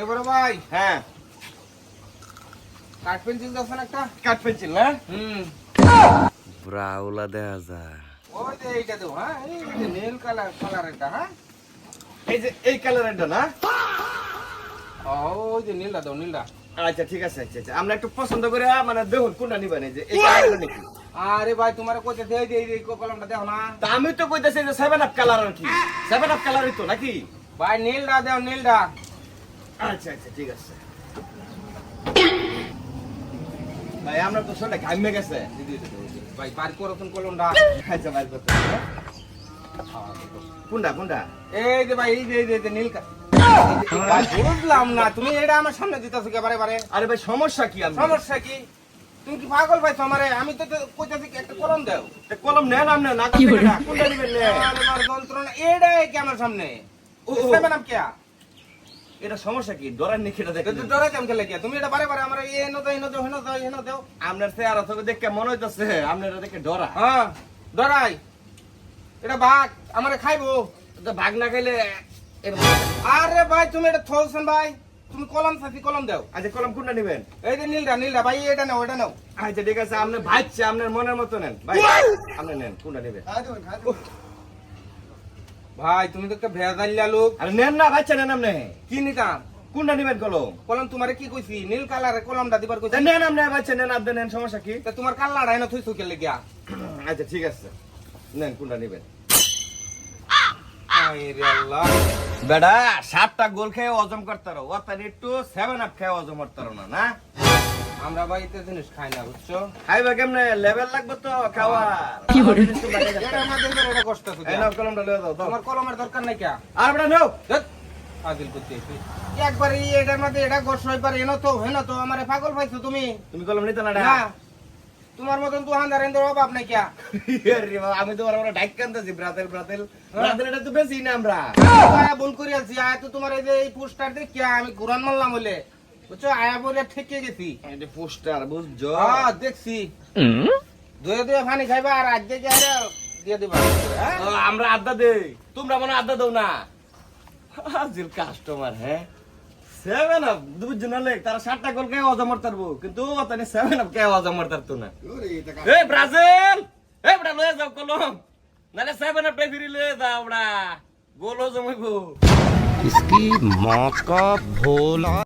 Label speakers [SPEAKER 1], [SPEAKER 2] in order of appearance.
[SPEAKER 1] এ বড় ভাই,
[SPEAKER 2] হ্যাঁ
[SPEAKER 1] কাঠ পেন্সিল দাও না একটা?
[SPEAKER 2] কাঠ পেন্সিল না
[SPEAKER 3] ব্রাউলা দেখা যায়।
[SPEAKER 1] ওই যে এইটা দাও, হ্যাঁ এই যে নীল কালার এটা, হ্যাঁ
[SPEAKER 2] এই যে এই কালারেরটা না
[SPEAKER 1] ওই যে নীলটা দাও, নীলটা।
[SPEAKER 2] আচ্ছা ঠিক আছে আচ্ছা আচ্ছা আমরা একটু পছন্দ করে মানে দেখুন কোনটা নিবেন এই যে এই কালারটা নাকি
[SPEAKER 1] আরে ভাই তোমার কইতে এই কলমটা দেখো না।
[SPEAKER 2] তা আমি তো কইতাছি যে 7 আপ কালার আর কি 7 আপ কালারই তো নাকি
[SPEAKER 1] ভাই নীলটা দাও, নীলটা।
[SPEAKER 2] আচ্ছা আচ্ছা ঠিক আছে ভাই আমরা তো সবটা ঘামে গেছে
[SPEAKER 1] ভাই বার করো তুমি কলমটা।
[SPEAKER 2] আচ্ছা ভাই করতে কোনটা কোনটা
[SPEAKER 1] এই যে ভাই এই যে নীল বুঝলাম না, তুমি এটা আমার সামনে দিতেছো কে বারে বারে?
[SPEAKER 2] আরে ভাই সমস্যা কি আমি
[SPEAKER 1] সমস্যা কি? তুমি কি পাগল পাইছো আমারে? আমি তো কইতাছি একটা কলম দাও।
[SPEAKER 2] কলম নেন আপনি না কোনটা কোনটা নিবেন নে
[SPEAKER 1] আরে মার যন্ত্রণা এটাই কি আমার সামনে?
[SPEAKER 2] ও, ও।
[SPEAKER 1] সেভেন আপ কিয়া?
[SPEAKER 2] এটা সমস্যা কি ডরার নিখে এটা দেখেন
[SPEAKER 1] তুই ডরাই কেমন খেলে কিয়া? তুমি এটা বারে বারে আমার এনো দাও, এনো দাও, এনো দাও, এনো দাও।
[SPEAKER 2] আপনার চেহারা থেকে দেখে মনে হইতাছে আপনার এটা দেখে ডরা
[SPEAKER 1] হ্যাঁ ডরাই। এটা বাঘ আমারে খাইবো।
[SPEAKER 2] তো ভাগ না খাইলে
[SPEAKER 1] আরে ভাই তুমি এটা থলছেন ভাই, তুমি কলম চাইছি কলম দাও।
[SPEAKER 2] আচ্ছা কলম কোনটা নিবেন
[SPEAKER 1] এই যে নীলটা ভাই, এটা নাও, এটা নাও।
[SPEAKER 2] আচ্ছা ঠিক আছে আপনি ভাইছে আপনার মনের মতো নেন ভাই আপনি নেন কোনটা নেবেন
[SPEAKER 1] ভাই তুমি তো একটা ভেজালিয়া লোক।
[SPEAKER 2] আরে নেন না ভাইছে নেন আপনি
[SPEAKER 1] কি নিতাম?
[SPEAKER 2] কোনটা নিবেন কলম
[SPEAKER 1] কলম তোমারে কি কইছি? নীল কালারের কলমটা দিবার কইছি।
[SPEAKER 2] নেন আপনি ভাইছে নেন আপনি নেন সমস্যা কি
[SPEAKER 1] তা তোমার কাল্লাটা এনে থইছো কে লাগিয়া?
[SPEAKER 2] আচ্ছা ঠিক আছে নেন কোনটা নিবেন
[SPEAKER 1] আরে আল্লাহ।
[SPEAKER 2] বেটা 7টা গোল খেয়ে হজম করতারো ও তার একটু 7 আপ খেয়ে হজম করতারো না না
[SPEAKER 1] আমরা বাড়িতে জিনিস খাই না, বুঝছো?
[SPEAKER 2] খাইবা কেমনে লেভেল লাগবে তো খাওয়ার
[SPEAKER 1] কি করে? এটা আমাদের ঘরে এটা কষ্ট আছে।
[SPEAKER 2] এই নাও কলমটা লয়ে দাও দাও
[SPEAKER 1] তোমার কলমের দরকার নাই কিয়া?
[SPEAKER 2] আর বেটা নাও
[SPEAKER 1] ধ্যাৎ, ফাজিল করতে এসে। একবার এটার মধ্যে এটা গোস হই পারে, এনো তো হেন তো আমারে পাগল পাইছো তুমি।
[SPEAKER 2] তুমি কলম নিতে না
[SPEAKER 1] না তোমার মতন তো হান্দার এন্দের অভাব নাই কিয়া?
[SPEAKER 2] আরে বাবা, আমি তো ওরা ডাইক কান্তাছি ব্রাতেল এটা তো বেশি না আমরা
[SPEAKER 1] আয়া ভুল করে আছি, আয়া তো তোমার এই যে এই পোস্টার দেখিয়া আমি ঘুরান মারলাম বলে, বুঝছো? আয়া বলে ঠেকে গেছি।
[SPEAKER 2] এটা পোস্টার বুঝছো
[SPEAKER 1] হ্যাঁ দেখছি। দুয়ে দুয়ে পানি খাইবা আর আজ দিয়ে দিয়ে দিবা, হ্যাঁ?
[SPEAKER 2] ও, আমরা আড্ডা দেই তোমরা মনে হয় আড্ডা দাও না হাজির কাস্টমার হ্যাঁ 7 আপ বুঝছো না লে তারা 7টা গোল খেয়ে হজম করতারবো কিন্তু ও তানে 7 আপ খেয়ে হজম করতারতো না এই ব্রাজিল এই বড়া লয়ে যাও কলম নালে 7 আপ ফিরি লয়ে যাও বড়া গোল হজম হইবো
[SPEAKER 3] इसकी माँ का भोला